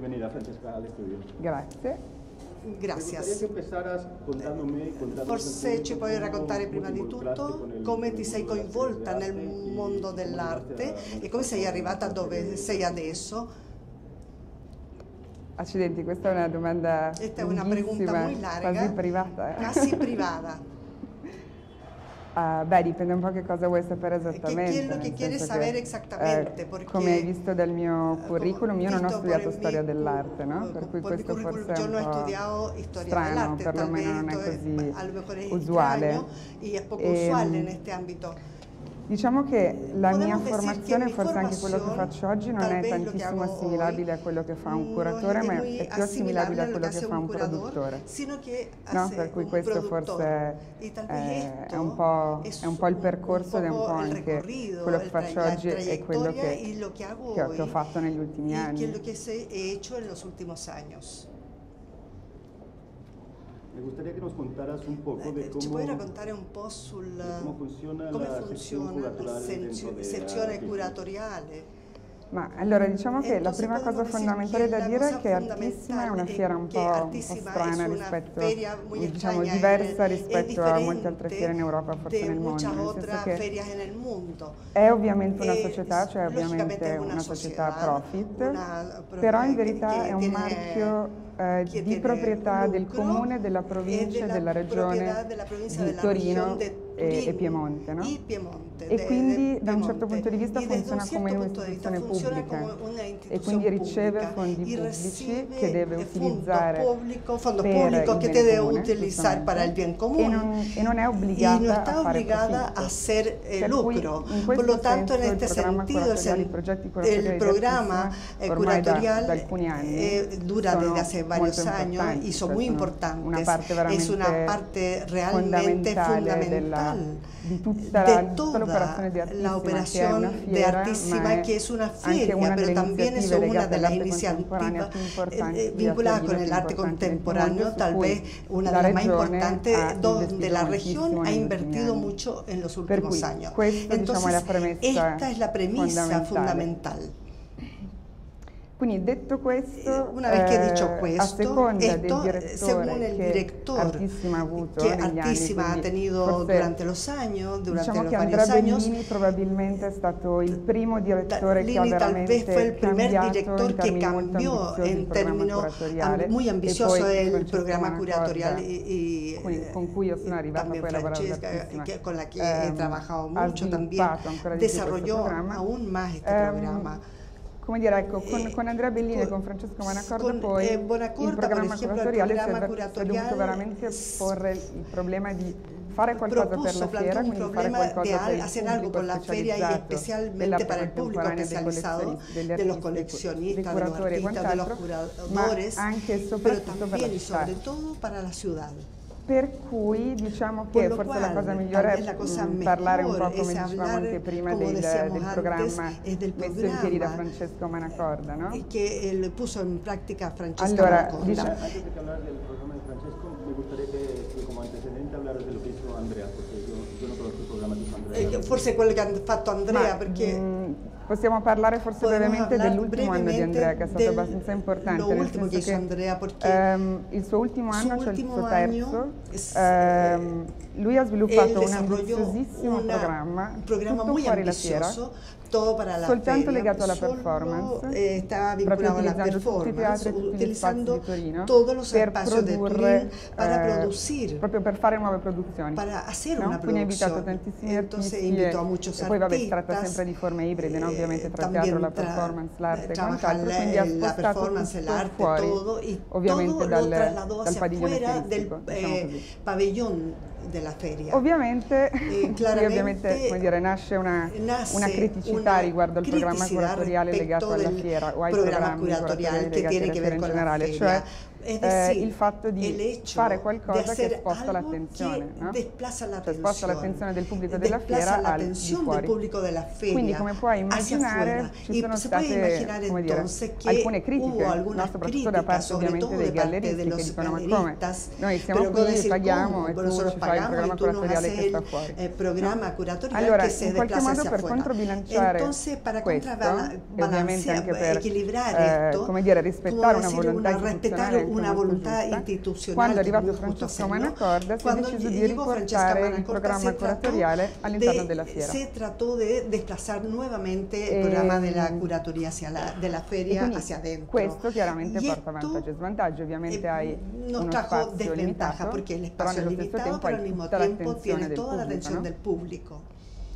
Bienvenida, Francesca, al estudio. Grazie. Grazie. Forse ci puoi raccontare prima di tutto come ti sei coinvolta nel mondo dell'arte e come sei arrivata dove sei adesso. Accidenti, questa è una domanda Esta è una pregunta muy larga, quasi privata. Casi privada. Beh, dipende un po' che cosa vuoi sapere esattamente. ¿Qué es lo que quieres saber exactamente? Porque come hai visto dal mio curriculum, io non ho studiato storia dell'arte, no? Per cui questo forse è un po' strano, perlomeno non è così usuale. Y es poco usual en este ámbito. Diciamo che la mia formazione, forse anche quello che faccio oggi, non è tantissimo assimilabile a quello che fa un curatore, ma è più assimilabile a quello che fa un produttore. No? Per cui questo forse è un po' il percorso ed è un po' anche quello che faccio oggi e quello che ho fatto negli ultimi anni. Me gustaría que nos contaras un poco de cómo, ci puoi raccontare un po' cómo funziona la sezione curatoriale? Ma allora diciamo che la prima cosa fondamentale da dire è che Artissima è una fiera un po' strana rispetto, diciamo diversa rispetto a molte altre fiere in Europa, forse nel mondo, nel senso che è ovviamente una società, cioè ovviamente una società profit, però in verità è un marchio di proprietà del comune, della provincia e della regione di Torino e Piemonte, no? E quindi da un certo punto di vista funziona come un'istituzione pubblica e quindi riceve fondi pubblici che deve utilizzare fondo pubblico che deve utilizzare per il bien comune e non è obbligata a fare profitto. lucro. Por lo tanto, en este sentido, el programa curatorial dura desde hace varios años y son muy importantes. Es una parte realmente fundamental de toda la operación de Artissima, que es una feria, pero también es una de las iniciativas vinculadas con el arte contemporáneo, tal vez una de las más importantes, donde la región ha invertido mucho en los últimos años. Entonces, esta es la premisa fundamental. Quindi detto questo, una vez que he dicho a seconda del según el director Artissima ha avuto que negli Artissima anni, ha tenido durante los años, durante diciamo los che varios Andrea años. Bellini probabilmente è stato il primo direttore che ha Lini tal vez fue el veramente primer cambiato director que cambió en términos muy ambicioso el programa curatorial con cui io sono arrivata poi a lavorare ad Artissima, con la que he trabajado mucho también, desarrolló aún más este programa. Come dire, ecco, con Andrea Bellini e con Francesco Bonaccorda poi il programma curatoriale si è dovuto veramente porre il problema di fare qualcosa per la fiera, quindi fare qualcosa per il pubblico specializzato dell'arte contemporanea, dei collezionisti, dei curatori e quant'altro, ma anche e soprattutto per la città. Per cui diciamo che forse la cosa migliore è parlare un po', come dicevamo anche prima, del programma messo in piedi da Francesco Bonaccorda, no? Che puso in pratica Francesco Bonaccorda. Antes de hablar del programa de Francesco, me gustaría que como antecedente hablaras de lo que hizo Andrea, porque yo no conozco il programma di Andrea. Forse quello che ha fatto Andrea, perché possiamo parlare forse brevemente dell'ultimo anno di Andrea, che è stato abbastanza importante, nel senso che Andrea, il suo ultimo anno, cioè il suo terzo, lui ha sviluppato un ambiziosissimo programma, tutto fuori la fiera, soltanto legato alla performance, proprio utilizzando tutti i teatri e tutti gli spazi di Torino per produrre, proprio per fare nuove produzioni. Quindi ha invitato tantissimi artisti e poi vabbè si tratta sempre di forme ibride, no? Ovviamente tra il teatro, la performance, l'arte e quant'altro, quindi ha spostato tutto fuori, ovviamente dal padiglione fieristico, diciamo così. Della feria. Ovviamente, come dire, nasce una criticità riguardo al programma curatoriale legato alla fiera o ai programmi curatoriali legati alla fiera in generale, cioè il fatto di fare qualcosa che sposta l'attenzione, no? Cioè sposta l'attenzione del pubblico della fiera al di fuori. Quindi come puoi immaginare ci sono state, come dire, alcune critiche, no? Soprattutto da parte ovviamente dei galleristi che dicono ma come? Noi siamo qui, paghiamo e tu ci pagamos y tú nos haces el programa curatorial allora, que se in qualche desplaza modo hacia per afuera. controbilanciare Entonces, para questo, e ovviamente anche per equilibrar esto, come dire, rispettare una volontà respetar una voluntad institucional, quando è arrivato Francesco Manacorda si è deciso di riportare il programma curatoriale all'interno della fiera. Se trató de desplazar nuevamente el programa de la curatoria de la feria hacia adentro. Questo chiaramente porta vantaggi e svantaggi, ovviamente hai uno spazio desventaja porque el espacio es limitado, pero al mismo tiempo tiene toda la atención del público.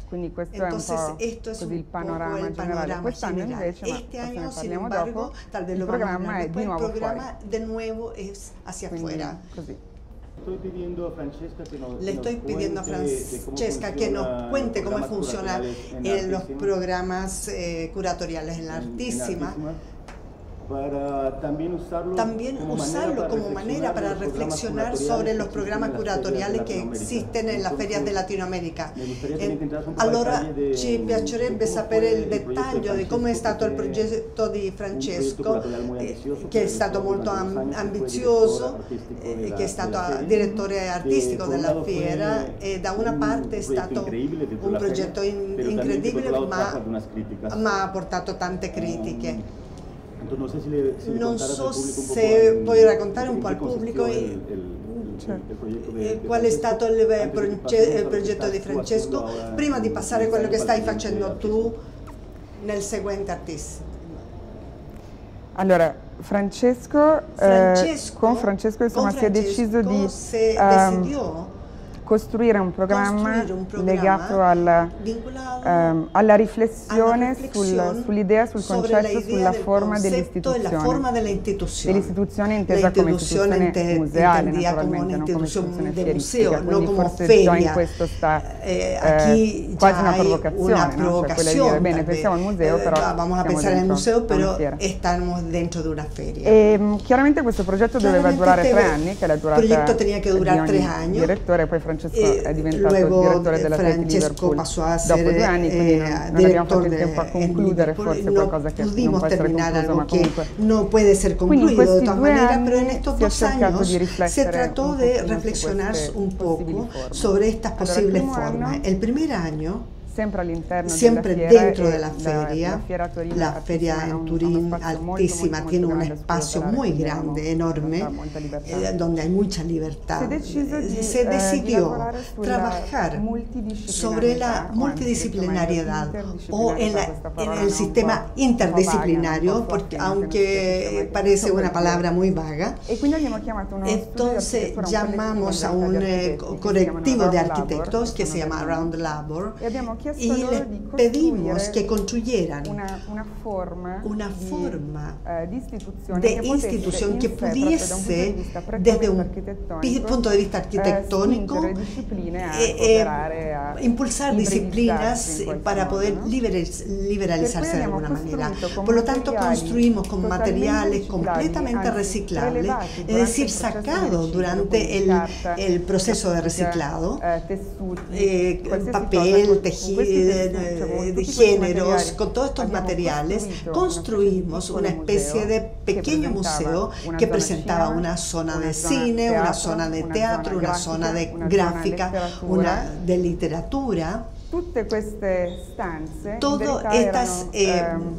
Quindi questo Entonces, è un po' esto es così il panorama generale. Quest'anno invece, este ma año, ne sin parliamo embargo, dopo, tal vez il lo vamos a programma hablar è di nuovo el programa fuori. de nuevo es hacia afuera. Così. Le estoy pidiendo a Francesca que nos cuente cómo funciona los programas curatoriales en la Artísima. Para también usarlo como manera para reflexionar sobre los programas curatoriali che existen en las ferias de Latinoamerica. Allora ci piacerebbe sapere il dettaglio di come è stato il progetto di Francesco, che è stato molto ambizioso, che è stato direttore artistico della fiera e da una parte è stato un progetto incredibile ma ha portato tante critiche. Non so se puoi raccontare un po' al pubblico qual è stato il progetto di Francesco prima di passare a quello che stai facendo tu nel seguente Artissima. Allora, con Francesco insomma, si è deciso di costruire un programma legato alla riflessione sull'idea, sul concetto, sulla forma dell'istituzione intesa come istituzione museale, naturalmente, non come istituzione fieristica, quindi forse già in questo sta quasi una provocazione, no? Cioè quella di dire, bene, pensiamo al museo, però vamos a pensare al museo, però stiamo dentro di una feria. E chiaramente questo progetto doveva durare 3 anni, che è la durata di ogni direttore, poi Francesco è diventato direttore della Fiera di Liverpool dopo 2 anni, quindi non abbiamo fatto il tempo a concludere forse qualcosa che non può essere concluso, ma comunque no puede ser concluido de todas maneras, pero en estos 2 años se trató de reflexionar un poco sobre estas posibles formas. El primer año, sempre all'interno dentro de la feria, la feria en Turín Artísima tiene un espacio muy grande, enorme, donde hay mucha libertad. Se decidió trabajar sobre la multidisciplinariedad o en el sistema interdisciplinario, porque aunque parece una palabra muy vaga. Entonces llamamos a un colectivo de arquitectos que se llama Around Labor y les pedimos que construyeran una forma de institución que pudiese, desde un punto de vista arquitectónico, impulsar disciplinas para poder liberalizarse de alguna manera. Por lo tanto, construimos con materiales completamente reciclables, es decir, sacados durante el proceso de reciclado, papel, tejido, de géneros, con todos estos materiales, construimos una especie de pequeño museo que presentaba una zona de cine, una zona de teatro, una zona de gráfica, una de literatura. Todas estas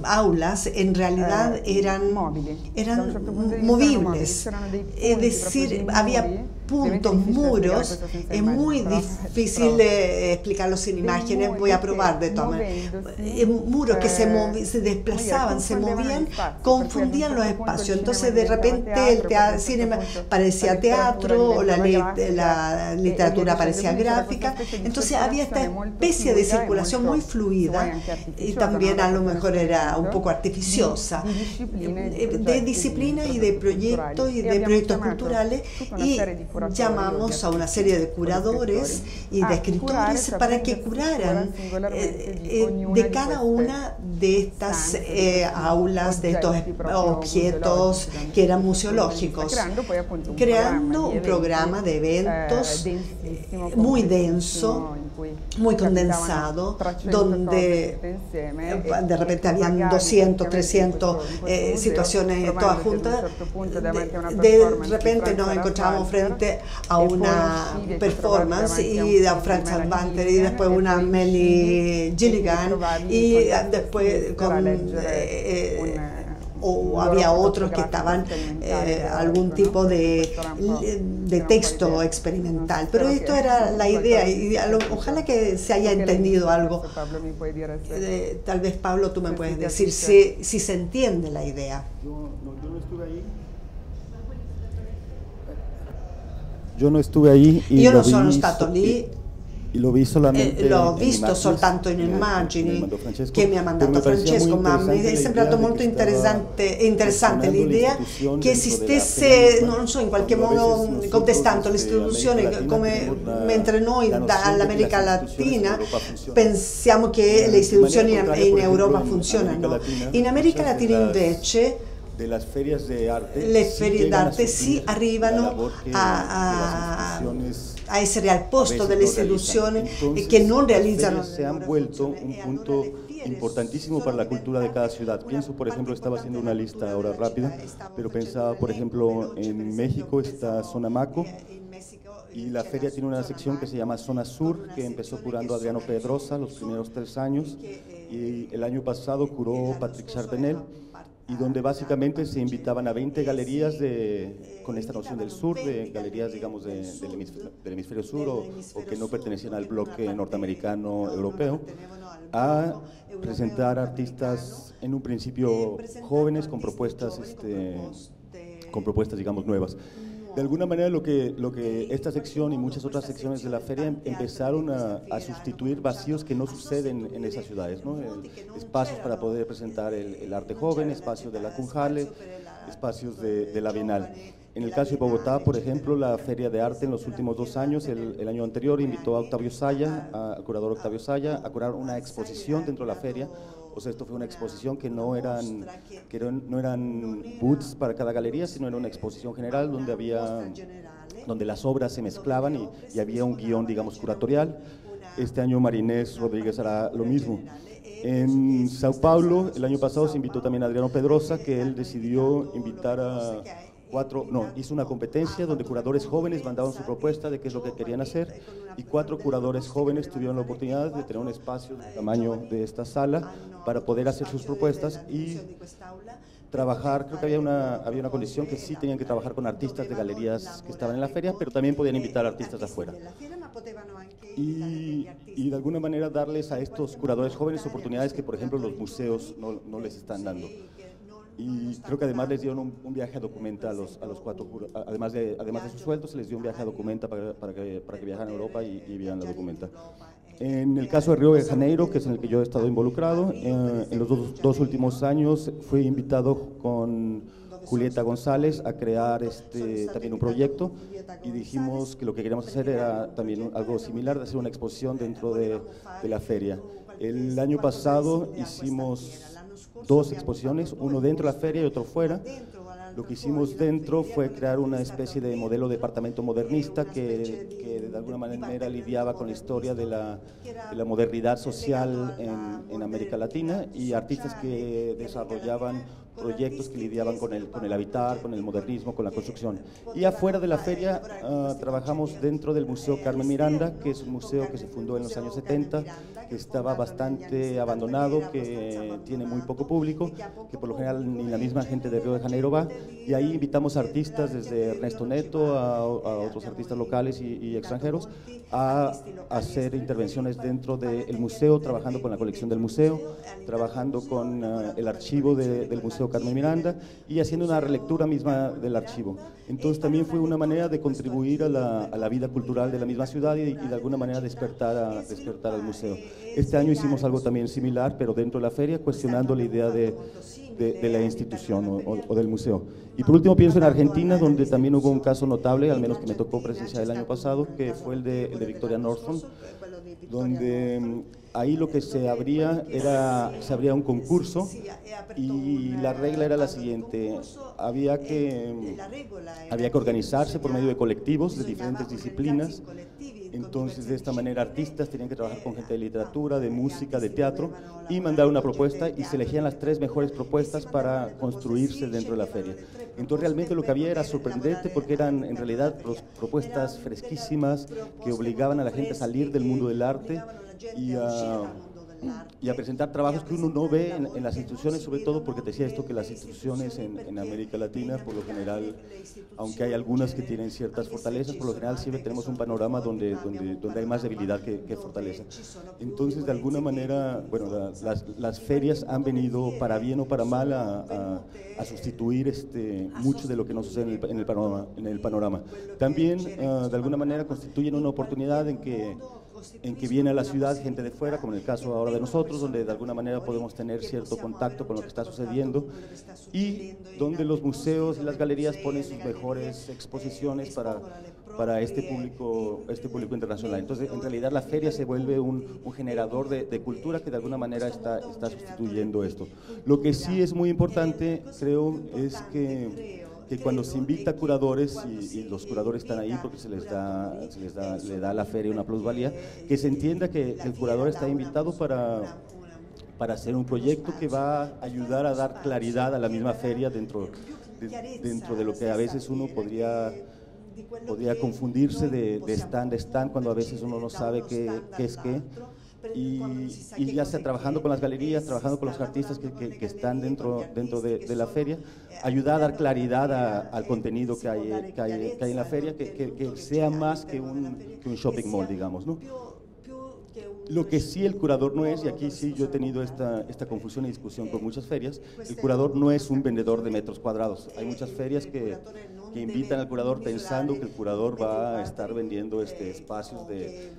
aulas en realidad eran movibles, es decir, había puntos, muros, es muy difícil explicarlo sin imágenes, voy a probar de todas maneras. Muros que se desplazaban, se movían, confundían los espacios, entonces de repente el cine parecía teatro, o la literatura parecía gráfica, entonces había esta especie de circulación muy fluida y también a lo mejor era un poco artificiosa, de disciplina y de proyectos culturales, y llamamos a una serie de curadores y de escritores para que curaran de cada una de estas aulas, de estos objetos que eran museológicos, creando un programa de eventos muy denso, muy condensado, donde de repente habían 200, 300 situaciones todas juntas. De repente nos encontrábamos frente frente a una performance y a Frank Salvanter y después una Melly Gilligan y después con o había otros que estaban algún tipo de texto experimental, pero esto era la idea y ojalá que se haya entendido algo. Tal vez Pablo tú me puedes decir si se entiende la idea. Yo no estuve ahí. Yo no estuve ahí io non sono stato lì. Lo vi solamente l'ho visto soltanto in immagini che mi ha mandato Francesco, ma mi è sembrato molto interessante l'idea che esistesse, non so, in qualche modo contestando l'istituzione, come mentre noi dall'America Latina pensiamo che le istituzioni in Europa funzionano. In America Latina invece le ferie d'arte sì arrivano a essere al posto delle istituzioni che non realizzano. Se han vuelto un punto importantísimo para la cultura de cada ciudad. Pienso, por ejemplo, estaba haciendo una lista ahora rápida, pero pensaba, por ejemplo, en México está Sonamaco, y la feria tiene una sección que se llama Zona Sur, que empezó curando Adriano Pedrosa los primeros 3 años, y el año pasado curó Patrick Charbonnel, y donde básicamente se invitaban a 20 galerías con esta noción del sur, de galerías, digamos, del hemisferio sur o que no pertenecían al bloque norteamericano europeo, a presentar artistas en un principio jóvenes con propuestas, digamos, nuevas. De alguna manera lo que esta sección y muchas otras secciones de la feria empezaron a sustituir vacíos que no suceden en esas ciudades, ¿no? Espacios para poder presentar el arte joven, espacios de la Cunjale, espacios de la Bienal. En el caso de Bogotá, por ejemplo, la Feria de Arte en los últimos 2 años, el año anterior, invitó a Octavio Saya, al curador Octavio Saya, a curar una exposición dentro de la feria. O sea, esto fue una exposición que no eran booths para cada galería, sino era una exposición general donde las obras se mezclaban y había un guión, digamos, curatorial. Este año Marinés Rodríguez hará lo mismo. En Sao Paulo, el año pasado se invitó también a Adriano Pedrosa, que él decidió invitar a hizo una competencia donde curadores jóvenes mandaban su propuesta de qué es lo que querían hacer y 4 curadores jóvenes tuvieron la oportunidad de tener un espacio del tamaño de esta sala para poder hacer sus propuestas y trabajar. Creo que había una condición que sí tenían que trabajar con artistas de galerías que estaban en la feria, pero también podían invitar artistas de afuera. Y de alguna manera darles a estos curadores jóvenes oportunidades que, por ejemplo, los museos no les están dando. Y creo que además les dieron un viaje a Documenta a los 4, además de sus sueldos, se les dio un viaje a Documenta para que viajaran a Europa y vieran la Documenta. En el caso de Río de Janeiro, que es en el que yo he estado involucrado, en los dos últimos años fui invitado con Julieta González a crear también un proyecto y dijimos que lo que queríamos hacer era también algo similar, de hacer una exposición dentro de la feria. El año pasado hicimos 2 exposiciones, uno dentro de la feria y otro fuera. Lo que hicimos dentro fue crear una especie de modelo de departamento modernista que de alguna manera lidiaba con la historia de la modernidad social en América Latina y artistas que desarrollaban proyectos que lidiaban con el habitar, con el modernismo, con la construcción. Y afuera de la feria trabajamos dentro del Museo Carmen Miranda, que es un museo que se fundó en los años 70, que estaba bastante abandonado, que tiene muy poco público, que por lo general ni la misma gente de Río de Janeiro va, y ahí invitamos artistas desde Ernesto Neto a otros artistas locales y extranjeros a hacer intervenciones dentro del museo, trabajando con la colección del museo, trabajando con el archivo del Museo Carmen Miranda y haciendo una relectura misma del archivo. Entonces también fue una manera de contribuir a la vida cultural de la misma ciudad y de alguna manera despertar al museo. Este año hicimos algo también similar, pero dentro de la feria, cuestionando la idea de la institución o del museo. Y por último pienso en Argentina, donde también hubo un caso notable, al menos que me tocó presenciar el año pasado, que fue el de Victoria Nordstrom, donde ahí lo que se abría un concurso y la regla era la siguiente: había que organizarse por medio de colectivos de diferentes disciplinas. Entonces, de esta manera, artistas tenían que trabajar con gente de literatura, de música, de teatro, y mandar una propuesta, y se elegían las 3 mejores propuestas para construirse dentro de la feria. Entonces, realmente lo que había era sorprendente, porque eran en realidad propuestas fresquísimas que obligaban a la gente a salir del mundo del arte y a presentar trabajos que uno no ve en las instituciones, sobre todo porque te decía esto, que las instituciones en América Latina, por lo general, aunque hay algunas que tienen ciertas fortalezas, por lo general siempre tenemos un panorama donde hay más debilidad que fortaleza. Entonces, de alguna manera, bueno, las ferias han venido, para bien o para mal, a sustituir mucho de lo que nos sucede en el panorama. También, de alguna manera, constituyen una oportunidad en que viene a la ciudad gente de fuera, como en el caso ahora de nosotros, donde de alguna manera podemos tener cierto contacto con lo que está sucediendo, y donde los museos y las galerías ponen sus mejores exposiciones para este público internacional. Entonces, en realidad, la feria se vuelve un generador de cultura que de alguna manera está sustituyendo esto. Lo que sí es muy importante, creo, es que cuando se invita a curadores, y los curadores están ahí porque le da a la feria una plusvalía, que se entienda que el curador está invitado para hacer un proyecto que va a ayudar a dar claridad a la misma feria dentro de lo que a veces uno podría confundirse de stand a stand, cuando a veces uno no sabe qué es qué. Y ya sea trabajando con las galerías, trabajando con los artistas que están dentro de la feria, ayudar a dar claridad al contenido que hay en la feria, que sea más que un shopping mall, digamos, ¿no? Lo que sí el curador no es, y aquí sí yo he tenido esta confusión y discusión con muchas ferias, el curador no es un vendedor de metros cuadrados. Hay muchas ferias que invitan al curador pensando que el curador va a estar vendiendo espacios de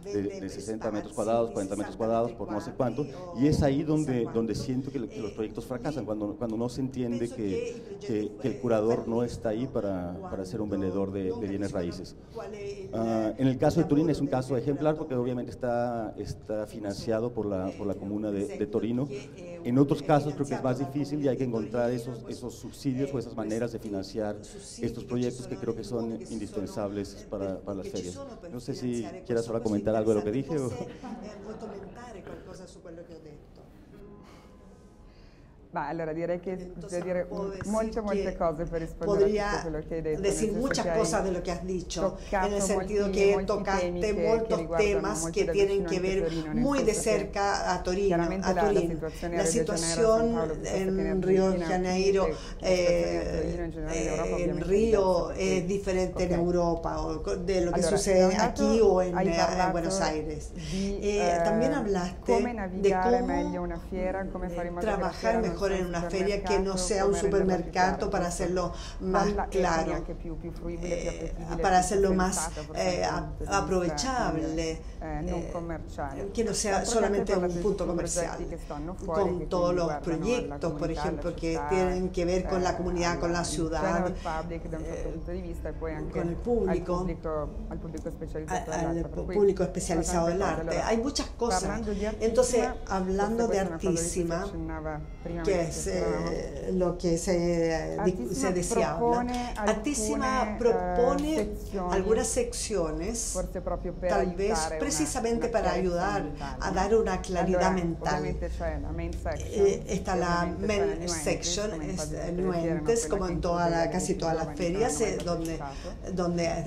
60 metros cuadrados, 40 metros cuadrados, por no sé cuánto, y es ahí donde siento que los proyectos fracasan, cuando no se entiende que el curador no está ahí para ser un vendedor de bienes raíces. En el caso de Turín es un caso ejemplar, porque obviamente está financiado por la comuna de Torino. En otros casos creo que es más difícil y hay que encontrar esos subsidios o esas maneras de financiar estos proyectos que creo que son indispensables para las ferias. No sé si quieras ahora comentar algo de lo che dije. Vuoi commentare qualcosa su quello che ho detto? Bah, allora direi che devo dire molte cose per rispondere a tutto quello che hai detto. Decir muchas cosas de lo que has dicho, en el sentido que tocaste muchos temas que tienen que ver muy de cerca a Torino. La situación en Río de Janeiro, en Río es diferente en Europa de lo que sucede aquí o en Buenos Aires. También hablaste de cómo trabajar mejor en una feria que no sea un supermercado, para hacerlo más claro, para hacerlo más aprovechable, que no sea solamente un punto comercial, con todos los proyectos, por ejemplo, que tienen que ver con la comunidad, con la ciudad, con el público, al público especializado del arte. Hay muchas cosas. Entonces, hablando de Artissima, que es lo que se deseaba, Artissima propone algunas secciones, tal vez precisamente para ayudar a dar una claridad mental. Está la main section, nuentes, como en casi todas las ferias, donde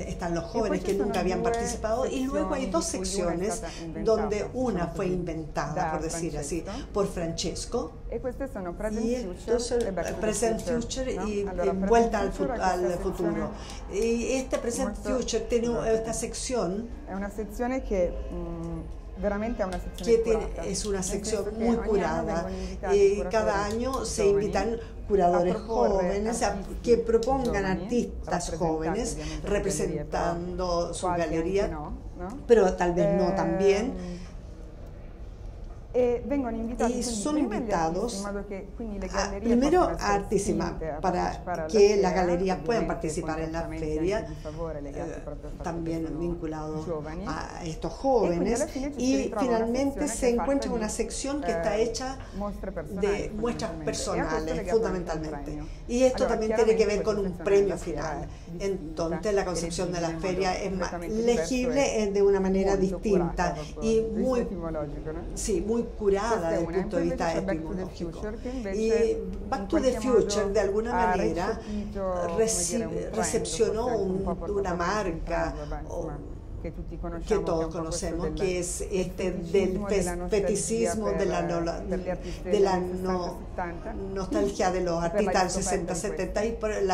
están los jóvenes que nunca habían participado, y luego hay 2 secciones donde una fue inventada, por decir así, por Francesco, y Present Future y Vuelta al futuro. Y este Present Future tiene esta sección, è una sezione che veramente è una sezione es una sección muy curada, y cada año se invitan curadores jóvenes que propongan artistas jóvenes representando su galería, pero tal vez no también. Y son invitados primero a Artissima para que las galerías puedan participar en la feria, también vinculados a estos jóvenes, y finalmente se encuentra una sección que está hecha de muestras personales fundamentalmente, y esto también tiene que ver con un premio final. Entonces la concepción de la feria es más legible de una manera distinta y muy curada desde el punto de vista etimológico. Y Back to the Future de alguna manera recepcionó una marca que todos conocemos, que es del feticismo, de la nostalgia de los artistas del 60, 70 y por el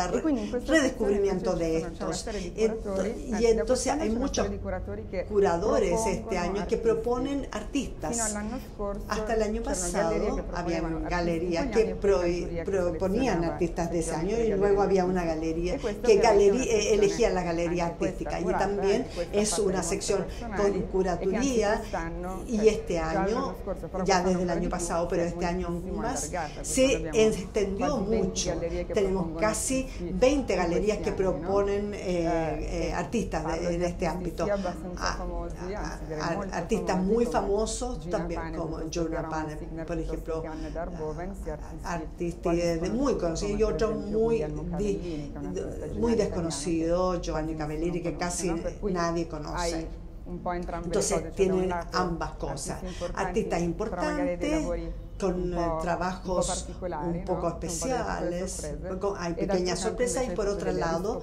redescubrimisto de estos. Y entonces hay muchos curadores este año que proponen artistas. Hasta el año pasado había galerías que proponían artistas de ese año, y luego había una galería que elegía la galería artística, y también es una sección con curatoría, y este año, ya desde el año pasado, pero este año más, se extendió mucho. Tenemos casi 20 galerías que proponen artistas en este ámbito. Artistas muy famosos también, como Giorgio Pane, por ejemplo, artistas muy conocidos, y otros muy desconocidos, Giovanni Cavalieri, que casi nadie conoce. Entonces tienen ambas cosas, artistas importantes con trabajos un poco especiales, hay pequeñas sorpresas, y por otro lado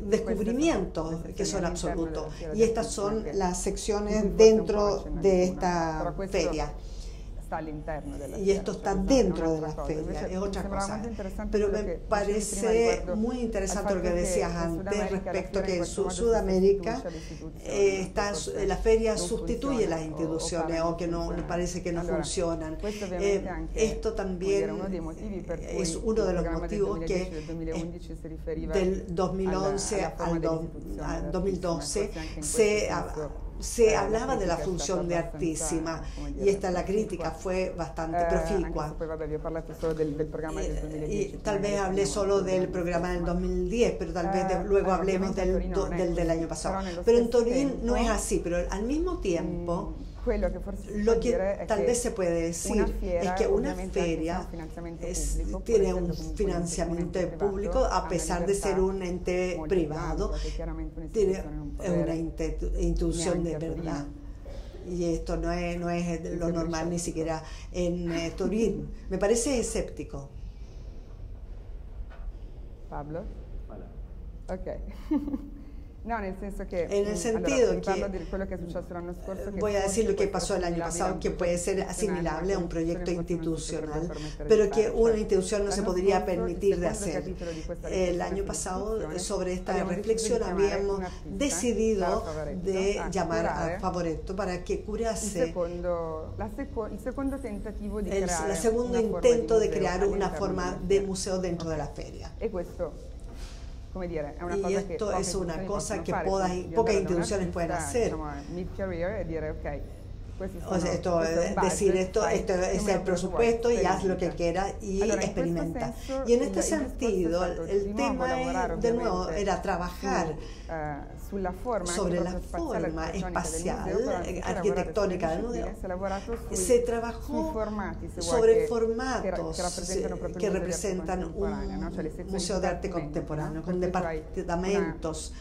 descubrimientos que son absolutos, y estas son las secciones dentro de esta feria. Y esto está dentro de la feria, es otra cosa. Pero me parece muy interesante lo que decías antes respecto a que en Sudamérica la feria sustituye las instituciones, o que no parece que no funcionan. Esto también es uno de los motivos que del 2011 al 2012 se hablaba de la función de Artissima, y la crítica fue bastante proficua. Y tal vez hablé solo del programa del 2010, pero tal vez luego hablemos del año pasado. Pero en Turín no es así, pero al mismo tiempo lo que tal vez se puede decir es que una feria tiene un financiamiento público, a pesar de ser un ente privado, tiene una institución de verdad. Y esto no es lo normal ni siquiera en Turín. Me parece escéptico. Pablo? Ok. No, en el sentido que voy a decir lo que pasó el año pasado, que puede ser asimilable a un proyecto institucional, pero que una institución no se podría permitir de hacer. El año pasado, sobre esta reflexión, habíamos decidido de llamar a Favoretto para que curase el segundo intento de crear una forma de museo dentro de la feria. Y esto es una cosa que pocas instituciones pueden hacer. O sea, decir esto es el presupuesto y haz lo que quieras y experimenta. Y en este sentido, el tema de nuevo era trabajar sobre la forma espacial, arquitectónica del museo. Se trabajó sobre formatos que representan un museo de arte contemporáneo, con departamentos,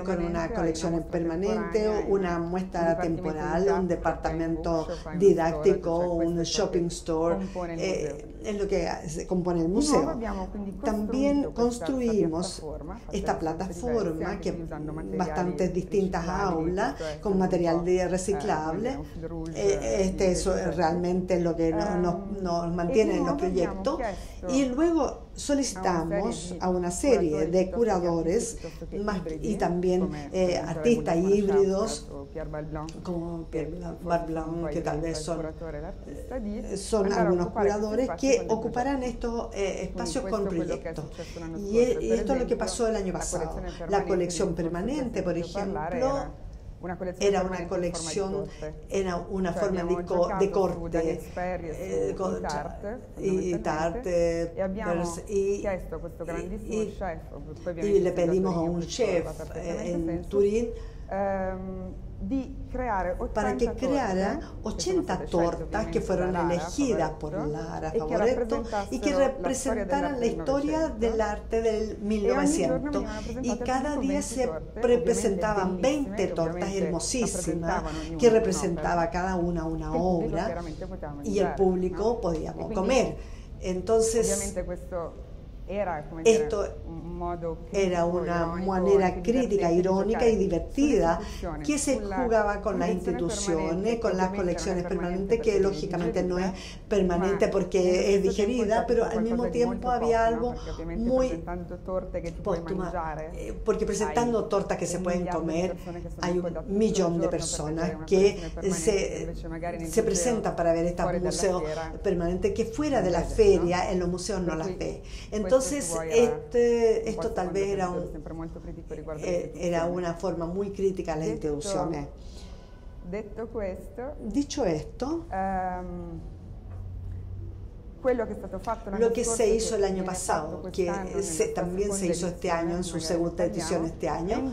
con una colección permanente, una muestra temporal, un departamento didáctico, un shopping store, es lo que compone el museo. También construimos esta plataforma, que bastantes distintas aulas con material reciclable. Eso es realmente lo que nos mantiene en los proyectos. Y luego solicitamos a una serie de curadores y también artistas híbridos, como Pierre Barblanc, que tal vez son algunos curadores que ocuparán estos espacios con proyectos. Y esto es lo que pasó el año pasado. La colección permanente, por ejemplo, era una colección, era una forma di corte, y Tarte, y le pedimos a un chef en Turín para que creara 80 tortas que fueron elegidas por Lara Favoretto y que representaran la historia del arte del 1900. Y cada día se presentaban 20 tortas hermosísimas que representaba cada una obra y el público podía comer. Entonces, esto era una manera crítica, irónica y divertida que se jugaba con las instituciones, con las colecciones permanentes, que lógicamente no es permanente porque es digerida, pero al mismo tiempo había algo muy póstuma, porque presentando tortas que se pueden comer, hay 1 millón de personas que se presentan para ver estos museos permanentes que fuera de la feria, en los museos no las ve. Entonces, esto tal vez era una forma muy crítica a las instituciones. Dicho esto, lo que se hizo el año pasado, que también se hizo este año, en su segunda edición este año,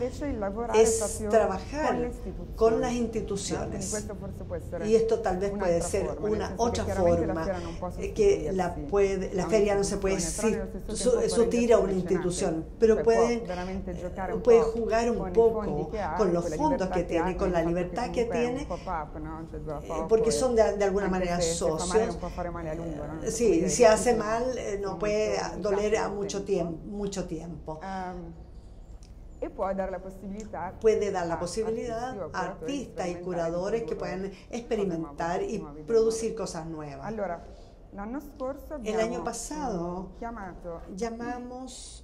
es trabajar con las instituciones. Y esto tal vez puede ser una otra forma, que la feria no se puede sustituir a una institución, pero puede jugar un poco con los fondos que tiene, con la libertad que tiene, porque son de alguna manera socios. Sí, si hace mal, no puede doler a mucho tiempo. Puede dar la posibilidad a artistas y curadores que puedan experimentar y producir cosas nuevas. El año pasado llamamos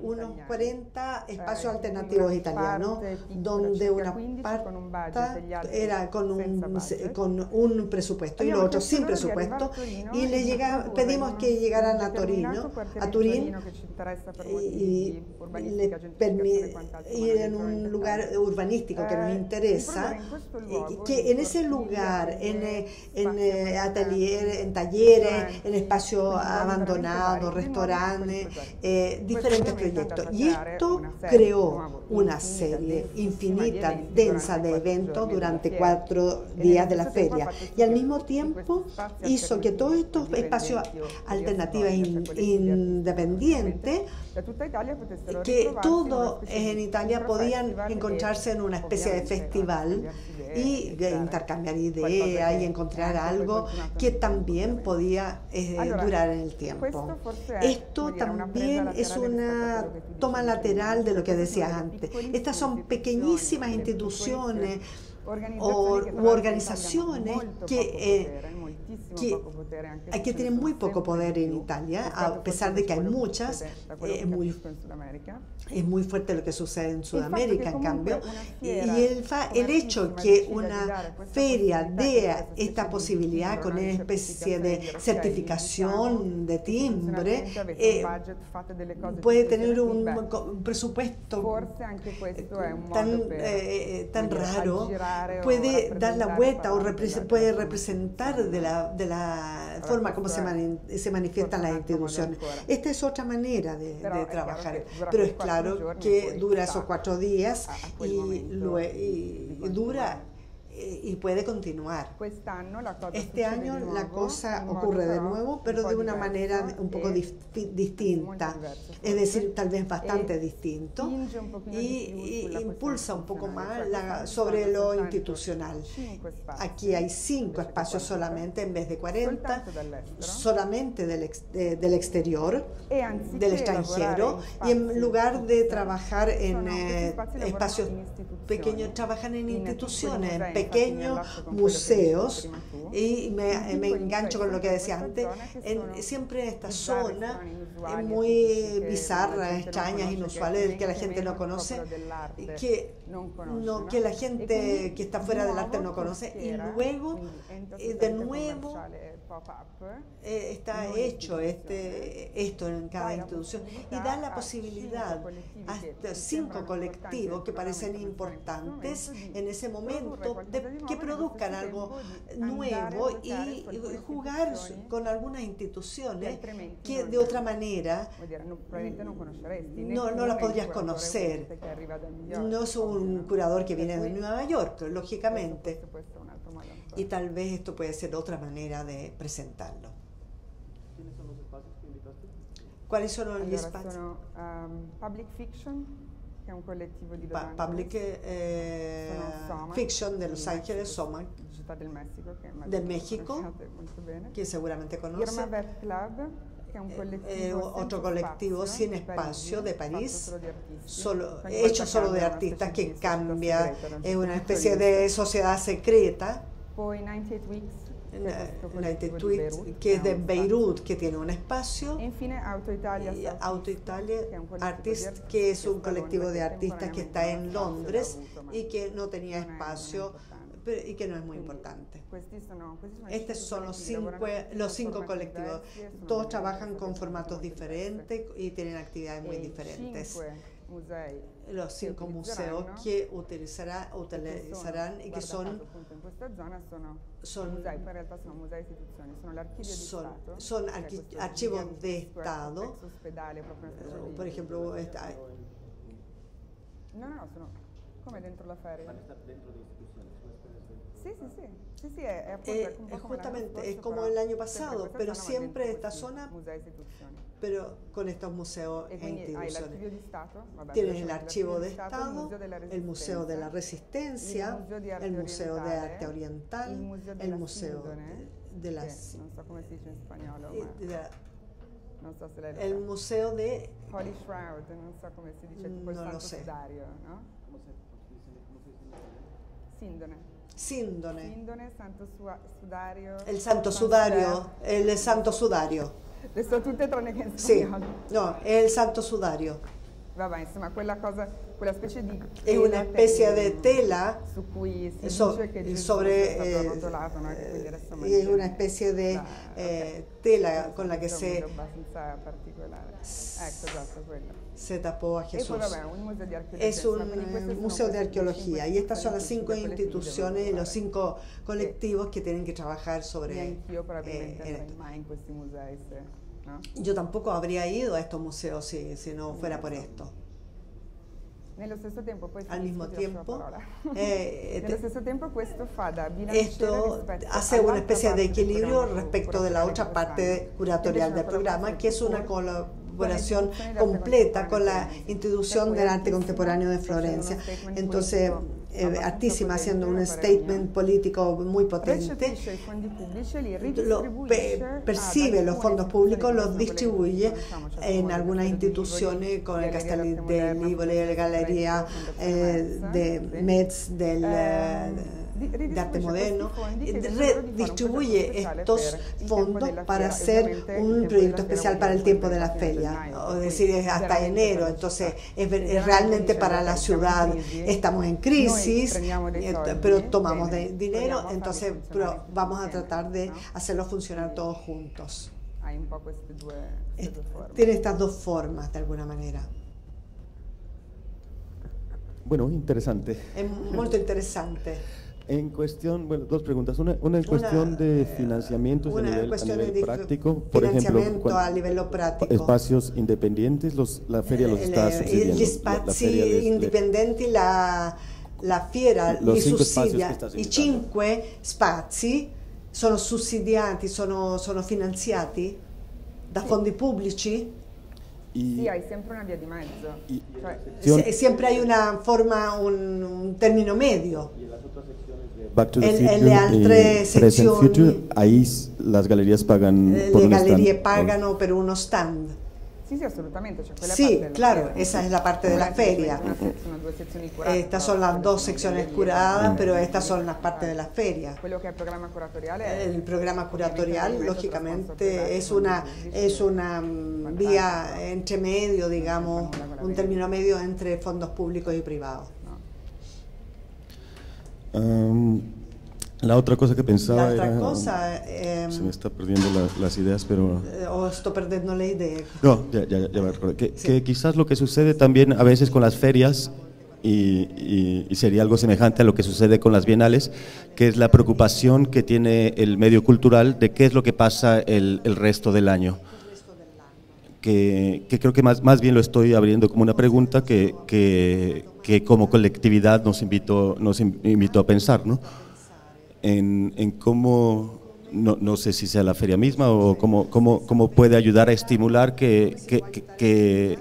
unos 40 espacios alternativos italianos, donde una parte era con un presupuesto y los otros sin presupuesto, y pedimos que llegaran a Turín y ir en un lugar urbanístico que nos interesa, que en ese lugar, en atelier, en talleres, en espacios abandonados, restaurantes, diferentes proyectos. Y esto creó una serie infinita, densa de eventos durante 4 días de la feria. Y al mismo tiempo hizo que todos estos espacios alternativos independientes, que todos en Italia podían encontrarse en una especie de festival y intercambiar ideas y encontrar algo que también podía durar en el tiempo. Esto también es una toma lateral de lo que decía antes. Estas son pequeñísimas instituciones u organizaciones que tienen muy poco poder en Italia, a pesar de que hay muchas. Es muy fuerte lo que sucede en Sudamérica, en cambio. Y el hecho que una feria dé esta posibilidad con una especie de certificación de timbre, puede tener un presupuesto tan raro, puede dar la vuelta o puede representar de la forma como se manifiestan las instituciones. Esta es otra manera de trabajar, pero es claro que dura esos 4 días y dura y puede continuar. Este año la cosa ocurre de nuevo, pero de una manera un poco distinta, es decir, tal vez bastante distinto, y impulsa un poco más sobre lo institucional. Aquí hay 5 espacios solamente en vez de 40, solamente del exterior, del extranjero, y en lugar de trabajar en espacios pequeños, trabajan en instituciones, en pequeños museos, y me engancho con lo que decía antes, siempre en esta zona muy bizarra, extrañas, inusuales, que la gente no conoce, que la gente que está fuera del arte no conoce, y luego de nuevo está hecho esto en cada institución y da la posibilidad a 5 colectivos que parecen importantes en ese momento de que produzcan algo nuevo y jugar con algunas instituciones que de otra manera no las podrías conocer. No es un curador que viene de Nueva York, lógicamente. Y tal vez esto puede ser otra manera de presentarlo. ¿Quiénes son los espacios que invitaste? ¿Cuáles son los espacios? Public Fiction, che è un collettivo di Public Fiction de Los Ángeles, Soma, del México, que seguramente conoce. Irma Web Club, che è un collettivo otro colectivo sin espacio de París, hecho solo de artistas, que cambia, es una especie de sociedad secreta. Poi 98 Weeks, 98 Weeks, que es de Beirut, que tiene un espacio. E infine Auto Italia Artists, que es un colectivo de artistas que está en Londres y que no tenía espacio y que no es muy importante. Estos son los 5 colectivos. Todos trabajan con formatos diferentes y tienen actividades muy diferentes. Los 5 museos que utilizarán y que son archivos de Estado. Por ejemplo, come dentro la feria? Van a estar dentro de instituciones. Justamente, es como el año pasado, pero siempre esta zona, pero con estos museos e instituciones. Tienes el Archivo de Estado, el Museo de la Resistencia, el Museo de Arte Oriental, el Museo de las... el Museo de... Holy Shroud, non so come si dice, tipo il Santo Sudario, no? Sindone, Santo Sudario. El Santo Sudario, el Santo Sudario. Le so tutte tranne che in spagnolo. Sì, no, è il Santo Sudario. Vabbè, insomma, quella specie di... È una specie di tela su cui si dice che il sobre, è stato arrotolato, no? È una specie di tela con la che si... abbastanza particolare. Ecco, esatto, quello. Se tapó a Jesús. Es un museo de arqueología y estas son las 5 instituciones y los 5 colectivos que tienen que trabajar sobre... Yo tampoco habría ido a estos museos si no fuera por esto. Al mismo tiempo, esto hace una especie de equilibrio respecto de la otra parte curatorial del programa, que es una colaboración completa con la institución del arte contemporáneo de Florencia. Entonces, Artissima, haciendo un statement político muy potente, percibe los fondos públicos, los distribuye en algunas instituciones, con el Castelli del Libro, la Galería de Metz, de arte moderno, redistribuye estos fondos para hacer un proyecto especial para el tiempo de la feria, es decir, hasta enero. Entonces, es realmente para la ciudad. Estamos en crisis, pero tomamos dinero, entonces vamos a tratar de hacerlo funcionar todos juntos. Tiene estas 2 formas, de alguna manera. Bueno, interesante. Es muy interesante. En cuestión, bueno, 2 preguntas. Una en cuestión de financiamientos a nivel práctico, por ejemplo, a livello pratico. Espacios independientes, la feria los está subsidiando. Gli spazi indipendenti, la fiera li sussidia. I 5 spazi sono sussidiati, sono finanziati da fondi pubblici? Sì, hai sempre una via di mezzo. Siempre hay una forma, un término medio. Back to the Future, Present Future, ahí las galerías pagan por un stand. Le gallerie pagano per uno stand. Sí, assolutamente. Sí, claro, esa es la parte de la feria. Estas son las 2 secciones curadas, pero estas son las partes de la feria. El programa curatorial, lógicamente, es una vía entre medio, digamos, un término medio entre fondos públicos y privados. La otra cosa que pensaba L'altra era... cosa... se me está perdiendo las ideas, pero... o sto perdendo le idee. No, ya me recuerdo. Que quizás lo que sucede también a veces con las ferias, y sería algo semejante a lo que sucede con las bienales, que es la preocupación que tiene el medio cultural de qué es lo que pasa el resto del año. Que creo que más bien lo estoy abriendo como una pregunta que como colectividad nos invitó a pensar, ¿no? En cómo, no sé si sea la feria misma o cómo puede ayudar a estimular que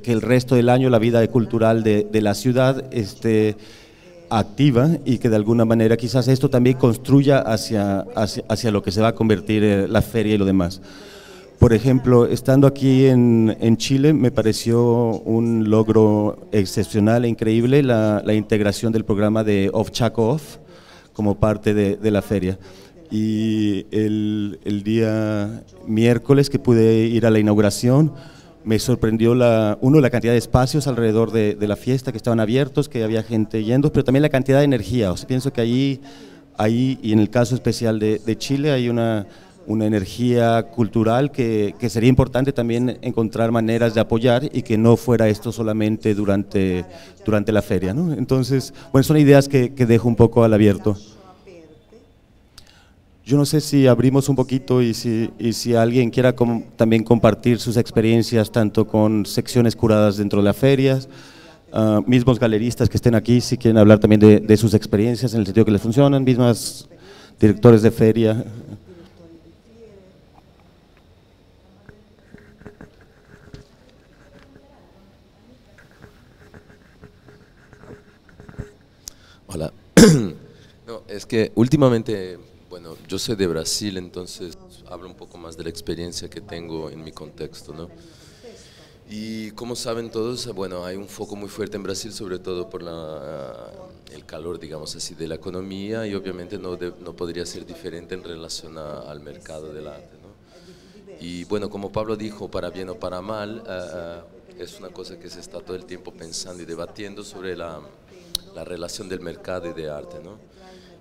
el resto del año la vida cultural de la ciudad esté activa y que de alguna manera quizás esto también construya hacia lo que se va a convertir la feria y lo demás. Por ejemplo, estando aquí en Chile, me pareció un logro excepcional e increíble la integración del programa de Off Chaco Off como parte de la feria. Y el día miércoles que pude ir a la inauguración, me sorprendió la cantidad de espacios alrededor de la fiesta que estaban abiertos, que había gente yendo, pero también la cantidad de energía. O sea, pienso que ahí y en el caso especial de Chile hay una energía cultural que sería importante también encontrar maneras de apoyar y que no fuera esto solamente durante la feria, ¿no? Entonces, bueno, son ideas que dejo un poco al abierto. Yo no sé si abrimos un poquito y si alguien quiera también compartir sus experiencias tanto con secciones curadas dentro de las ferias, mismos galeristas que estén aquí, si quieren hablar también de sus experiencias en el sentido que les funcionan, mismas directores de feria. Hola. No, es que últimamente, bueno, yo soy de Brasil, entonces hablo un poco más de la experiencia que tengo en mi contexto, ¿no? Y como saben todos, bueno, hay un foco muy fuerte en Brasil, sobre todo por el calor, digamos así, de la economía, y obviamente no podría ser diferente en relación al mercado del arte, ¿no? Y bueno, como Pablo dijo, para bien o para mal, es una cosa que se está todo el tiempo pensando y debatiendo sobre la relación del mercado y de arte, ¿no?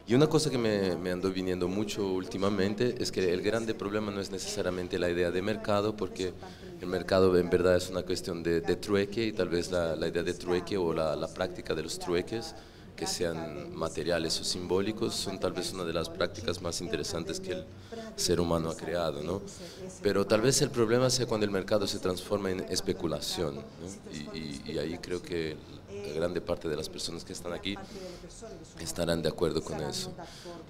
Y una cosa que me andó viniendo mucho últimamente es que el grande problema no es necesariamente la idea de mercado, porque el mercado en verdad es una cuestión de trueque, y tal vez la idea de trueque o la práctica de los trueques, que sean materiales o simbólicos, son tal vez una de las prácticas más interesantes que el ser humano ha creado, ¿no? Pero tal vez el problema sea cuando el mercado se transforma en especulación, ¿no? Y ahí creo que la grande parte de las personas que están aquí estarán de acuerdo con eso.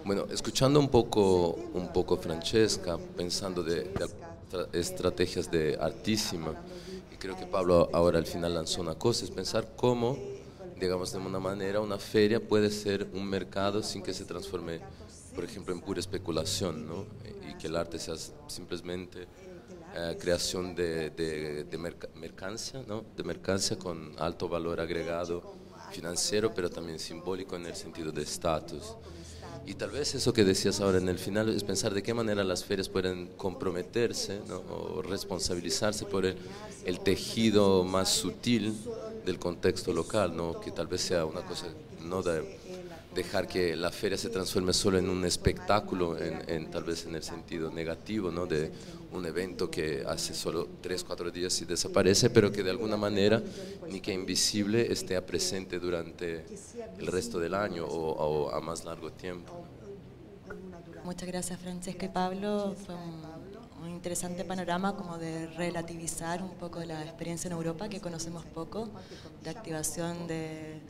Bueno, escuchando un poco Francesca, pensando de estrategias de artísima, y creo que Pablo ahora al final lanzó una cosa, es pensar cómo, digamos, de una manera, una feria puede ser un mercado sin que se transforme, por ejemplo, en pura especulación, ¿no? Y que el arte sea simplemente creación de mercancía, ¿no? De mercancía con alto valor agregado financiero, pero también simbólico en el sentido de estatus. Y tal vez eso que decías ahora en el final es pensar de qué manera las ferias pueden comprometerse, ¿no? O responsabilizarse por el tejido más sutil del contexto local, ¿no? Que tal vez sea una cosa, no de dejar que la feria se transforme solo en un espectáculo, tal vez en el sentido negativo, ¿no? De un evento que hace solo 3 o 4 días y desaparece, pero que de alguna manera, ni que invisible, esté presente durante el resto del año o a más largo tiempo. Muchas gracias, Francesca y Pablo. Fue un interesante panorama como de relativizar un poco la experiencia en Europa, que conocemos poco, de activación de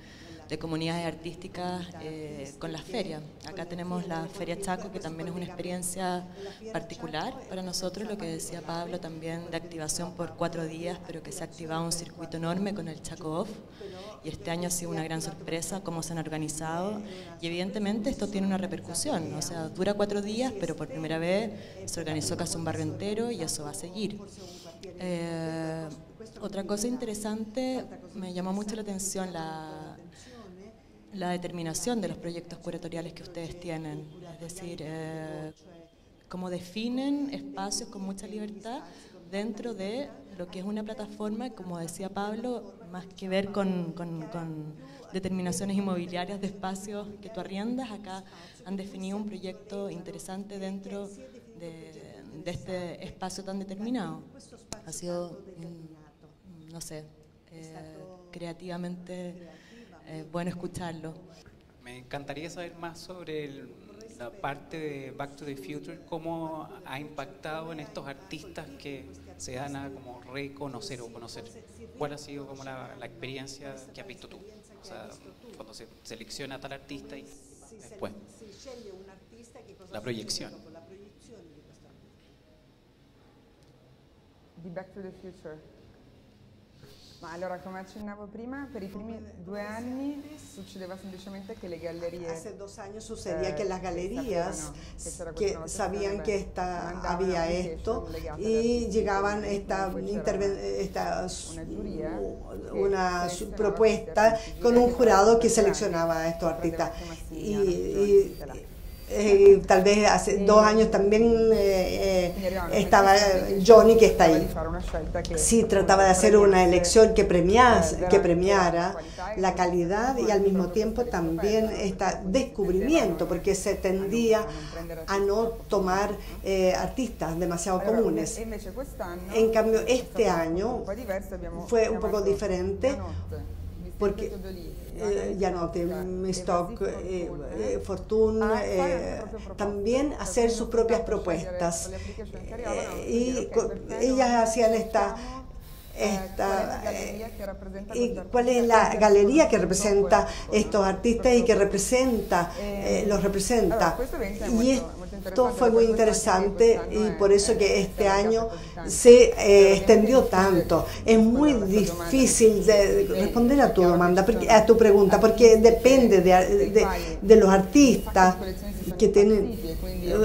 comunidades artísticas con las ferias. Acá tenemos la Feria Chaco, que también es una experiencia particular para nosotros, lo que decía Pablo también, de activación por 4 días, pero que se ha activado un circuito enorme con el Chaco Off, y este año ha sido una gran sorpresa cómo se han organizado, y evidentemente esto tiene una repercusión, o sea, dura 4 días, pero por primera vez se organizó casi un barrio entero, y eso va a seguir. Otra cosa interesante, me llamó mucho la atención la determinación de los proyectos curatoriales que ustedes tienen, es decir, cómo definen espacios con mucha libertad, dentro de lo que es una plataforma, como decía Pablo, más que ver con determinaciones inmobiliarias de espacios que tú arriendas. Acá han definido un proyecto interesante dentro de este espacio tan determinado. Ha sido, no sé, creativamente bueno escucharlo. Me encantaría saber más sobre la parte de Back to the Future, cómo ha impactado en estos artistas que se dan a como reconocer o conocer. ¿Cuál ha sido como la experiencia que has visto tú? O sea, cuando se selecciona tal artista y después la proyección. Di Back to the Future. Ma allora, come accennavo prima, per i primi 2 anni succedeva semplicemente che le gallerie... Hace 2 años sucedía que las galerías que sabían que había esto y llegaban una propuesta con un jurado que seleccionaba a estos artistas. Tal vez hace 2 años también estaba Johnny, que está ahí. Sí, trataba de hacer una elección que premiara la calidad y al mismo tiempo también este descubrimiento, porque se tendía a no tomar artistas demasiado comunes. En cambio, este año fue un poco diferente, porque Janotti, Stock, Fortune, también hacer sus propias propuestas. Y ellas hacían y cuál es la galería que representa estos artistas y que los representa. Y esto fue muy interesante y por eso que este año se extendió tanto. Es muy difícil de responder a tu demanda, a tu pregunta, porque depende de los artistas que tienen.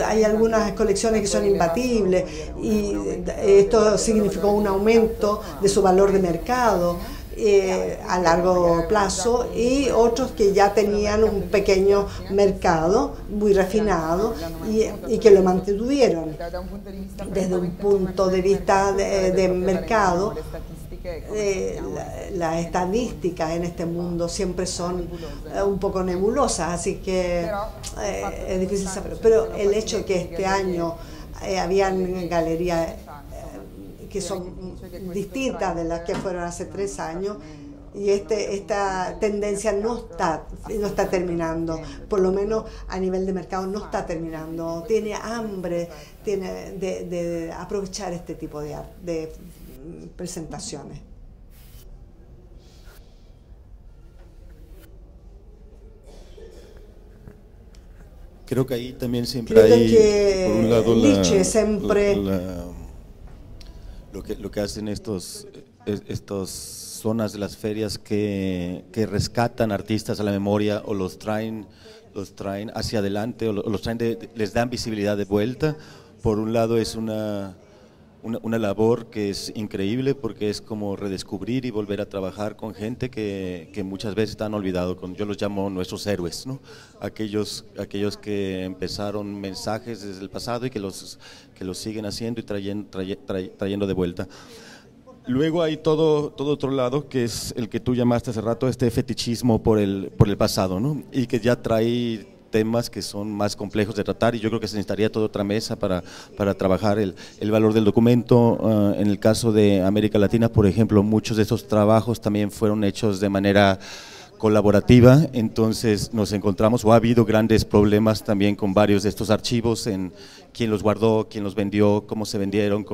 Hay algunas colecciones que son imbatibles y esto significó un aumento de su valor de mercado a largo plazo, y otros que ya tenían un pequeño mercado muy refinado y que lo mantuvieron. Desde un punto de vista de mercado, las estadísticas en este mundo siempre son un poco nebulosas, así que es difícil saber. Pero el hecho de que este año habían galerías que son distintas de las que fueron hace 3 años, y esta tendencia no está terminando, por lo menos a nivel de mercado no está terminando. Tiene hambre de aprovechar este tipo de presentaciones. Creo que ahí también siempre hay, por un lado, lo que hacen estos zonas de las ferias que rescatan artistas a la memoria o los traen hacia adelante o los traen les dan visibilidad de vuelta. Por un lado es una labor que es increíble, porque es como redescubrir y volver a trabajar con gente que muchas veces están olvidados. Yo los llamo nuestros héroes, ¿no? Aquellos que empezaron mensajes desde el pasado y que los siguen haciendo y trayendo de vuelta. Luego hay todo otro lado, que es el que tú llamaste hace rato, este fetichismo por el pasado, ¿no? Y que ya trae temas que son más complejos de tratar, y yo creo que se necesitaría toda otra mesa para trabajar el valor del documento. En el caso de América Latina, por ejemplo, muchos de estos trabajos también fueron hechos de manera colaborativa, entonces nos encontramos, o ha habido grandes problemas también con varios de estos archivos, en quién los guardó, quién los vendió, cómo se vendieron,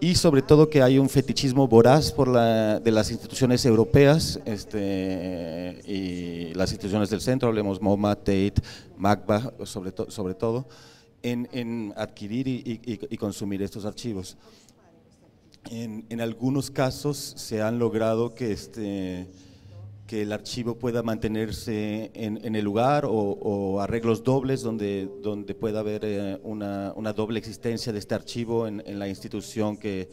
y sobre todo que hay un fetichismo voraz de las instituciones europeas y las instituciones del centro, hablemos MoMA, Tate, MACBA, sobre todo, en adquirir y consumir estos archivos. En algunos casos se han logrado que el archivo pueda mantenerse en el lugar, o arreglos dobles donde pueda haber una doble existencia de este archivo en la institución que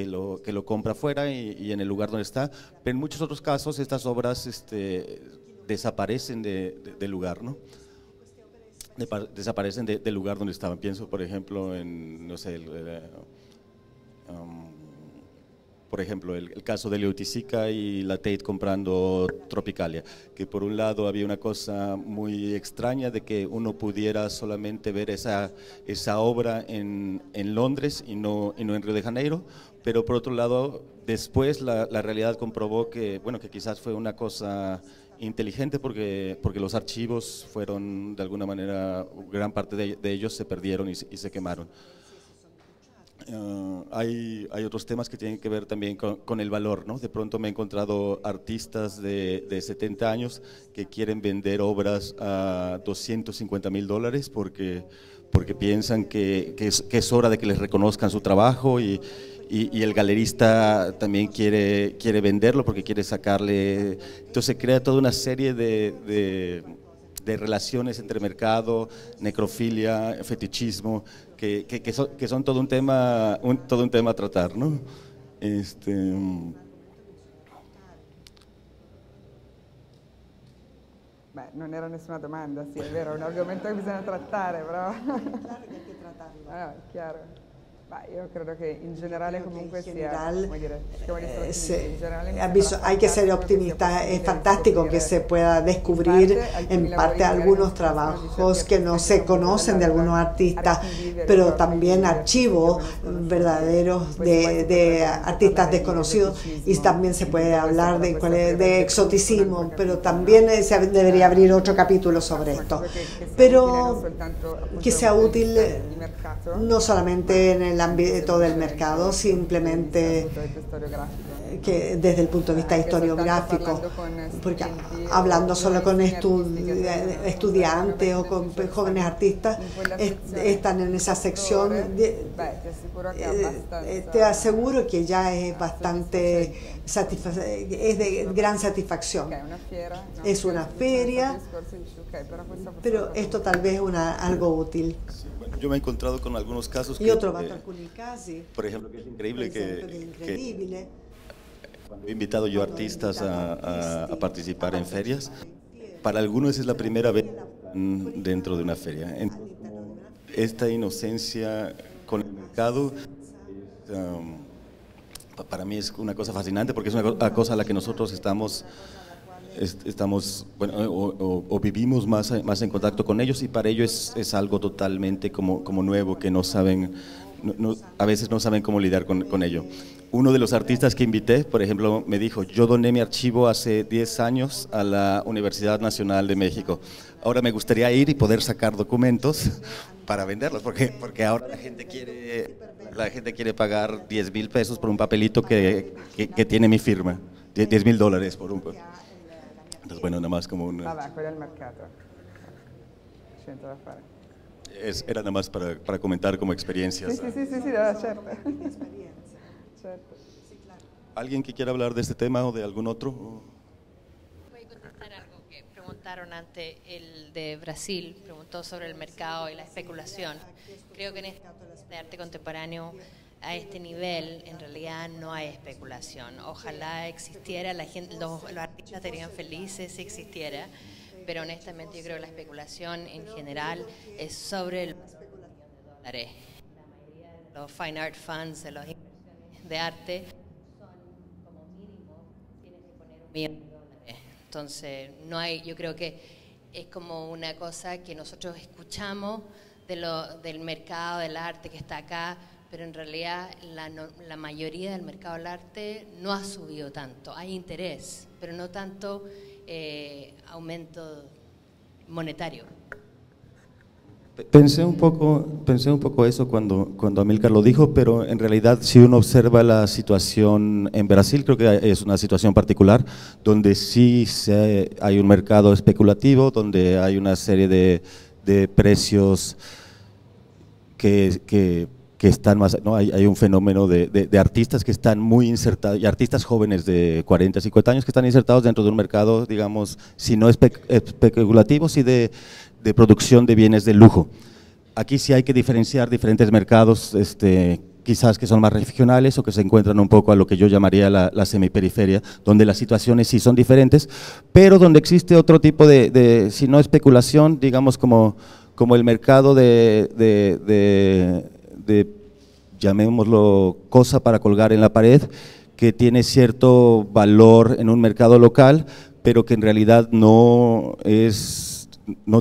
lo compra fuera y en el lugar donde está. Pero en muchos otros casos estas obras desaparecen del lugar, ¿no? Desaparecen del lugar donde estaban. Pienso, por ejemplo, en, no sé, Por ejemplo, el caso de Leutizica y la Tate comprando Tropicalia, que por un lado había una cosa muy extraña de que uno pudiera solamente ver esa obra en Londres y no en Río de Janeiro, pero por otro lado, después la realidad comprobó que, bueno, que quizás fue una cosa inteligente porque los archivos fueron, de alguna manera, gran parte de ellos se perdieron y se quemaron. Hay otros temas que tienen que ver también con el valor, ¿no? De pronto me he encontrado artistas de 70 años que quieren vender obras a $250.000 porque piensan que es hora de que les reconozcan su trabajo y el galerista también quiere venderlo porque quiere sacarle. Entonces crea toda una serie de relaciones entre mercado, necrofilia, fetichismo, que son todo un tema a tratar, ¿no? Beh, non era nessuna domanda, sì, è vero, è un argomento che bisogna trattare, però. È chiaro. Io credo che in generale comunque hay que ser optimista. Es fantástico que se pueda descubrir en parte algunos trabajos que no se conocen de algunos artistas, pero también archivos verdaderos de artistas desconocidos, y también se puede hablar de exoticismo, pero también se debería abrir otro capítulo sobre esto. Pero que sea útil no solamente en el ámbito del mercado, simplemente que desde el punto de vista historiográfico, porque hablando solo con estudiantes o con jóvenes artistas, están en esa sección, te aseguro que ya es bastante es de gran satisfacción. Es una feria, pero esto tal vez es algo útil. Yo me he encontrado con algunos casos que, por ejemplo, que es increíble que cuando he invitado yo artistas a participar en ferias, para algunos es la primera vez dentro de una feria. Entonces, esta inocencia con el mercado para mí es una cosa fascinante porque es una cosa a la que nosotros estamos bueno, o vivimos más en contacto con ellos, y para ellos es algo totalmente como nuevo, que no saben, a veces no saben cómo lidiar con ello. Uno de los artistas que invité, por ejemplo, me dijo: yo doné mi archivo hace 10 años a la Universidad Nacional de México. Ahora me gustaría ir y poder sacar documentos para venderlos, porque ahora la gente quiere pagar $10.000 por un papelito que tiene mi firma, $10.000 por un. Entonces, bueno, nada más como una. Quello è il mercato. C'entra da fare. Era nada más para comentar como experiencias. Sí, certo. ¿Alguien que quiera hablar de este tema o de algún otro? Voy a contestar algo que preguntaron antes, el de Brasil, preguntó sobre el mercado y la especulación. Creo que en este arte contemporáneo, a este nivel, en realidad no hay especulación. Ojalá existiera, la gente, los artistas estarían felices si existiera, pero honestamente yo creo que la especulación en general es sobre el dólares. La mayoría de los fine art funds, de los inversiones de arte, son como mínimo, tienen que poner $1 millón. Entonces, no hay, yo creo que es como una cosa que nosotros escuchamos del mercado del arte que está acá, pero en realidad la mayoría del mercado del arte no ha subido tanto. Hay interés, pero no tanto aumento monetario. Pensé un poco eso cuando Amílcar lo dijo, pero en realidad si uno observa la situación en Brasil, creo que es una situación particular, donde sí hay un mercado especulativo, donde hay una serie de precios que están más, ¿no? Hay un fenómeno de artistas que están muy insertados, y artistas jóvenes de 40, 50 años que están insertados dentro de un mercado, digamos, si no especulativo, sí de producción de bienes de lujo. Aquí sí hay que diferenciar diferentes mercados, quizás que son más regionales o que se encuentran un poco a lo que yo llamaría la semiperiferia, donde las situaciones sí son diferentes, pero donde existe otro tipo si no especulación, digamos como el mercado de llamémoslo, cosa para colgar en la pared, que tiene cierto valor en un mercado local, pero que en realidad no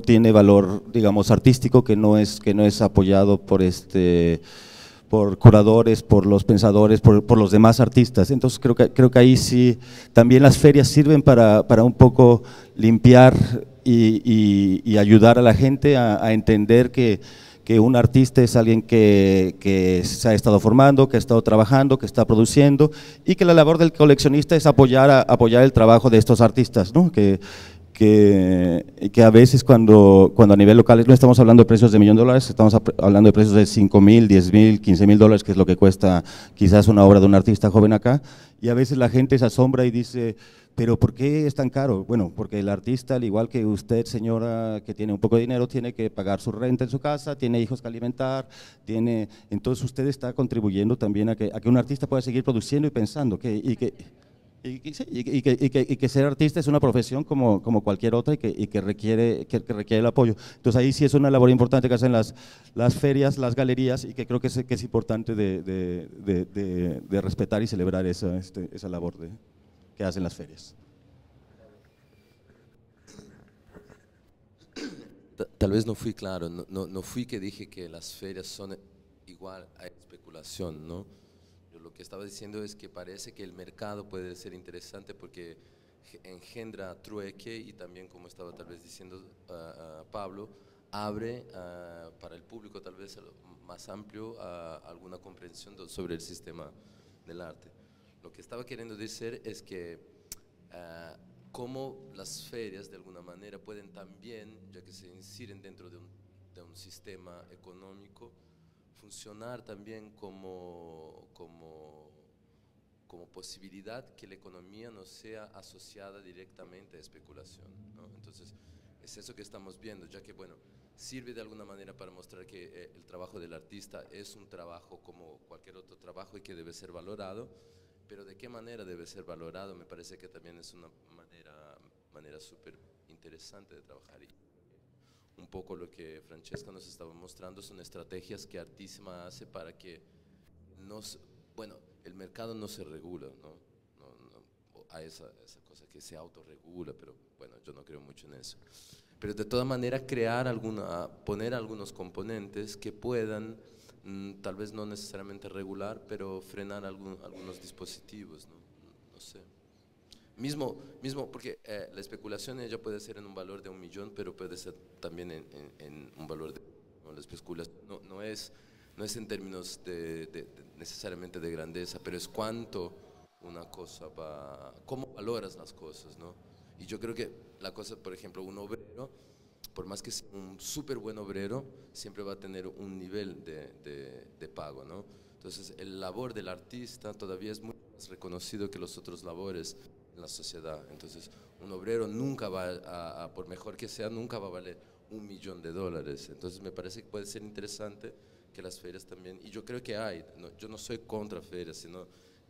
tiene valor, digamos, artístico, que no es apoyado por curadores, por los pensadores, por los demás artistas. Entonces creo que ahí sí, también las ferias sirven para un poco limpiar y ayudar a la gente a entender que un artista es alguien que se ha estado formando, que ha estado trabajando, que está produciendo, y que la labor del coleccionista es apoyar el trabajo de estos artistas, ¿no? Que a veces cuando a nivel local no estamos hablando de precios de $1.000.000, estamos hablando de precios de $5.000, $10.000, $15.000, que es lo que cuesta quizás una obra de un artista joven acá, y a veces la gente se asombra y dice, ¿pero por qué es tan caro? Bueno, porque el artista, al igual que usted, señora, que tiene un poco de dinero, tiene que pagar su renta en su casa, tiene hijos que alimentar, entonces usted está contribuyendo también a que un artista pueda seguir produciendo y pensando, y que ser artista es una profesión como cualquier otra y que requiere el apoyo. Entonces ahí sí es una labor importante que hacen las ferias, las galerías, y que creo que es importante de respetar y celebrar esa labor que hacen las ferias. Tal vez no fui claro, no fui que dije que las ferias son igual a especulación, ¿no? Yo lo que estaba diciendo es que parece que el mercado puede ser interesante porque engendra trueque y también, como estaba tal vez diciendo Pablo, abre para el público tal vez más amplio alguna comprensión sobre el sistema del arte. Lo que estaba queriendo decir es que cómo las ferias de alguna manera pueden también, ya que se inciden dentro de un sistema económico, funcionar también como posibilidad que la economía no sea asociada directamente a especulación, ¿no? Entonces es eso que estamos viendo, ya que bueno, sirve de alguna manera para mostrar que el trabajo del artista es un trabajo como cualquier otro trabajo y que debe ser valorado. Pero de qué manera debe ser valorado, me parece que también es una manera súper interesante de trabajar. Y un poco lo que Francesca nos estaba mostrando son estrategias que Artissima hace para que el mercado no se regula, ¿no? Hay esa cosa que se autorregula, pero bueno, yo no creo mucho en eso. Pero de todas maneras poner algunos componentes que puedan tal vez no necesariamente regular, pero frenar algunos dispositivos, no sé. Mismo porque la especulación ya puede ser en un valor de $1.000.000, pero puede ser también en un valor la especulación no es en términos necesariamente de grandeza, pero es cuánto una cosa cómo valoras las cosas, ¿no? Y yo creo que la cosa, por ejemplo, un obrero, por más que sea un súper buen obrero, siempre va a tener un nivel de pago, ¿no? Entonces, el labor del artista todavía es mucho más reconocido que los otros labores en la sociedad. Entonces, un obrero nunca va por mejor que sea, nunca va a valer $1.000.000. Entonces, me parece que puede ser interesante que las ferias también, y yo creo que yo no soy contra ferias,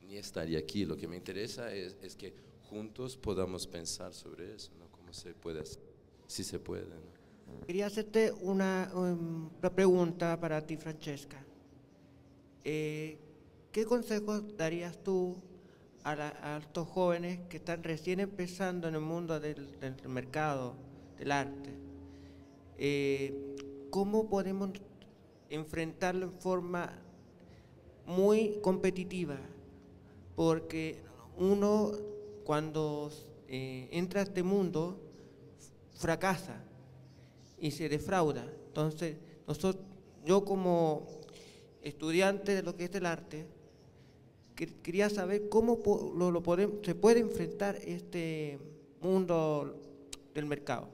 ni estaría aquí. Lo que me interesa es que juntos podamos pensar sobre eso, ¿no? ¿Cómo se puede hacer? Si se puede, ¿no? Quería hacerte una pregunta para ti, Francesca. ¿Qué consejos darías tú a estos jóvenes que están recién empezando en el mundo del mercado del arte? ¿Cómo podemos enfrentarlo en forma muy competitiva? Porque uno, cuando entra a este mundo, fracasa y se defrauda. Entonces, yo como estudiante de lo que es el arte, quería saber cómo se puede enfrentar este mundo del mercado.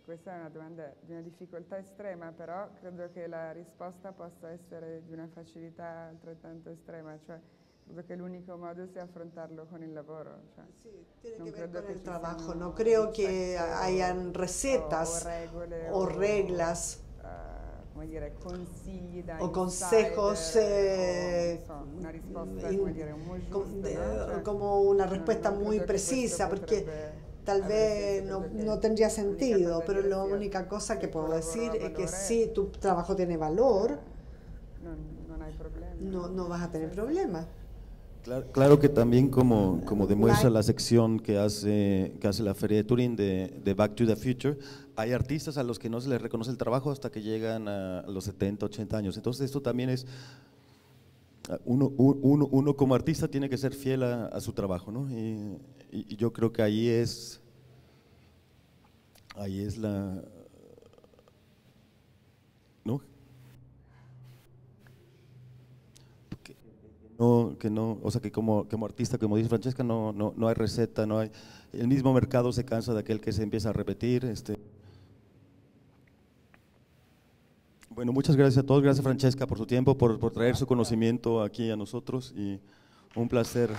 Questa è una domanda di una difficoltà estrema, però credo che la risposta possa essere di una facilità altrettanto estrema, cioè credo que el único modo es affrontarlo con el laboro. Cioè, sí, tiene que ver con el trabajo. No creo que hayan recetas o reglas come dire, consigli da o consejos una risposta come dire, como una respuesta muy precisa, porque tal vez no tendría sentido, pero la única cosa que puedo decir es que si tu trabajo tiene valor, no vas a tener problemas. Claro que también como demuestra la sección que hace la Feria de Turín de Back to the Future, hay artistas a los que no se les reconoce el trabajo hasta que llegan a los 70, 80 años. Entonces esto también es, uno como artista tiene que ser fiel a su trabajo, ¿no? Y yo creo que ahí es la… ¿no? O sea que como artista, como dice Francesca, no hay receta, no hay, el mismo mercado se cansa de aquel que se empieza a repetir. Bueno, muchas gracias a todos, gracias Francesca por su tiempo, por traer su conocimiento aquí a nosotros y un placer.